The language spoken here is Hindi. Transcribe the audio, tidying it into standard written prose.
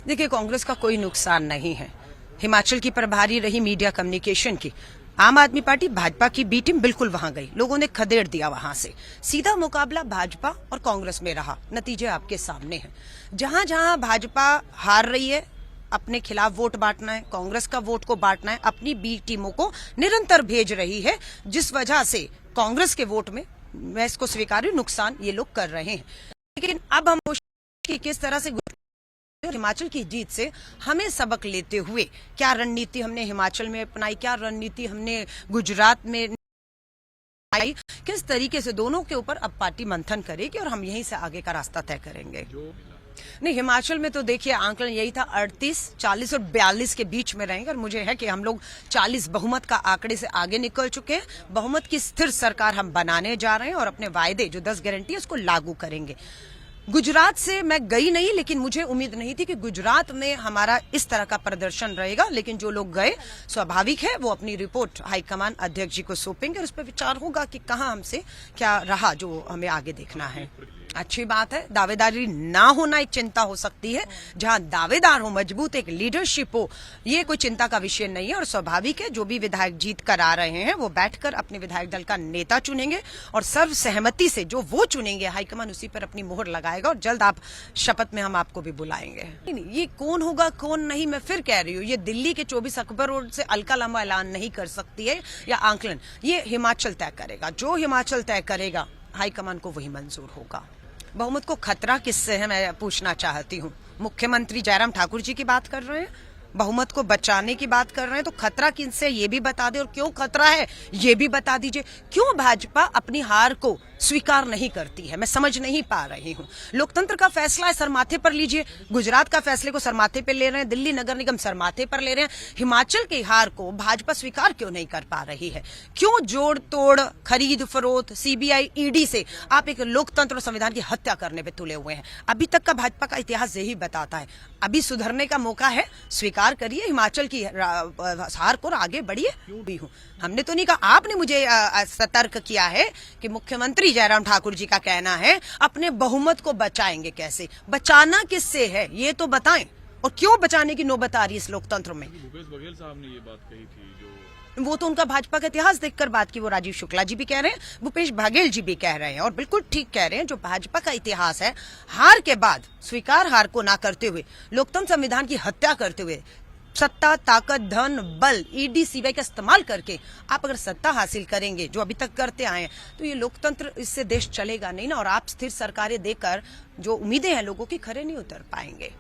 देखिए, कांग्रेस का कोई नुकसान नहीं है। हिमाचल की प्रभारी रही मीडिया कम्युनिकेशन की। आम आदमी पार्टी भाजपा की बी टीम बिल्कुल वहां गई, लोगों ने खदेड़ दिया वहां से। सीधा मुकाबला भाजपा और कांग्रेस में रहा। नतीजे आपके सामने हैं। जहां जहां भाजपा हार रही है, अपने खिलाफ वोट बांटना है, कांग्रेस का वोट को बांटना है, अपनी बी टीमों को निरंतर भेज रही है, जिस वजह से कांग्रेस के वोट में, मैं इसको स्वीकार, नुकसान ये लोग कर रहे हैं। लेकिन अब हम किस तरह से हिमाचल की जीत से हमें सबक लेते हुए, क्या रणनीति हमने हिमाचल में अपनाई, क्या रणनीति हमने गुजरात में आई, किस तरीके से दोनों के ऊपर अब पार्टी मंथन करेगी और हम यहीं से आगे का रास्ता तय करेंगे। नहीं, हिमाचल में तो देखिए आंकलन यही था, 38, 40 और 42 के बीच में रहेंगे और मुझे है कि हम लोग 40 बहुमत का आंकड़े से आगे निकल चुके हैं। बहुमत की स्थिर सरकार हम बनाने जा रहे हैं और अपने वायदे जो 10 गारंटी है उसको लागू करेंगे। गुजरात से मैं गई नहीं, लेकिन मुझे उम्मीद नहीं थी कि गुजरात में हमारा इस तरह का प्रदर्शन रहेगा। लेकिन जो लोग गए, स्वाभाविक है वो अपनी रिपोर्ट हाईकमान अध्यक्ष जी को सौंपेंगे और उस पर विचार होगा कि कहां हमसे क्या रहा जो हमें आगे देखना है। अच्छी बात है, दावेदारी ना होना एक चिंता हो सकती है। जहां दावेदार हो, मजबूत एक लीडरशिप हो, ये कोई चिंता का विषय नहीं है। और स्वाभाविक है, जो भी विधायक जीत कर आ रहे हैं वो बैठकर अपने विधायक दल का नेता चुनेंगे और सर्व सहमति से जो वो चुनेंगे, हाईकमान उसी पर अपनी मोहर लगाएगा और जल्द आप शपथ में हम आपको भी बुलाएंगे। नहीं, ये कौन होगा कौन नहीं, मैं फिर कह रही हूँ, ये दिल्ली के 24 अकबर रोड से अलका लंबा ऐलान नहीं कर सकती है या आंकलन, ये हिमाचल तय करेगा। जो हिमाचल तय करेगा, हाईकमान को वही मंजूर होगा। बहुमत को खतरा किससे है, मैं पूछना चाहती हूँ। मुख्यमंत्री जयराम ठाकुर जी की बात कर रहे हैं, बहुमत को बचाने की बात कर रहे हैं, तो खतरा किनसे ये भी बता दे, और क्यों खतरा है ये भी बता दीजिए। क्यों भाजपा अपनी हार को स्वीकार नहीं करती है, मैं समझ नहीं पा रही हूँ। लोकतंत्र का फैसला है, सर माथे पर लीजिए। गुजरात का फैसले को सर माथे पर ले रहे हैं, दिल्ली नगर निगम सर माथे पर ले रहे हैं। हिमाचल की हार को भाजपा स्वीकार क्यों नहीं कर पा रही है? क्यों जोड़ तोड़, खरीद फरोख्त, सीबीआई, ईडी से आप एक लोकतंत्र और संविधान की हत्या करने पे तुले हुए हैं? अभी तक का भाजपा का इतिहास यही बताता है। अभी सुधरने का मौका है, स्वीकार करिए हिमाचल की हार को, आगे बढ़िए। भी हूँ, हमने तो नहीं कहा, आपने मुझे सतर्क किया है कि मुख्यमंत्री जयराम ठाकुर जी का कहना है अपने बहुमत को बचाएंगे। कैसे बचाना, किससे है ये तो बताएं, और क्यों बचाने की नौबत आ रही है इस लोकतंत्र में? भूपेश बघेल साहब ने ये बात कही थी, वो तो उनका भाजपा का इतिहास देखकर बात की। वो राजीव शुक्ला जी भी कह रहे हैं, भूपेश बघेल जी भी कह रहे हैं, और बिल्कुल ठीक कह रहे हैं। जो भाजपा का इतिहास है, हार के बाद स्वीकार हार को ना करते हुए, लोकतंत्र संविधान की हत्या करते हुए, सत्ता, ताकत, धन, बल, ईडी, सीबीआई का इस्तेमाल करके आप अगर सत्ता हासिल करेंगे, जो अभी तक करते आए हैं, तो ये लोकतंत्र, इससे देश चलेगा नहीं ना। और आप स्थिर सरकारें देकर जो उम्मीदें हैं लोगों की, खरे नहीं उतर पाएंगे।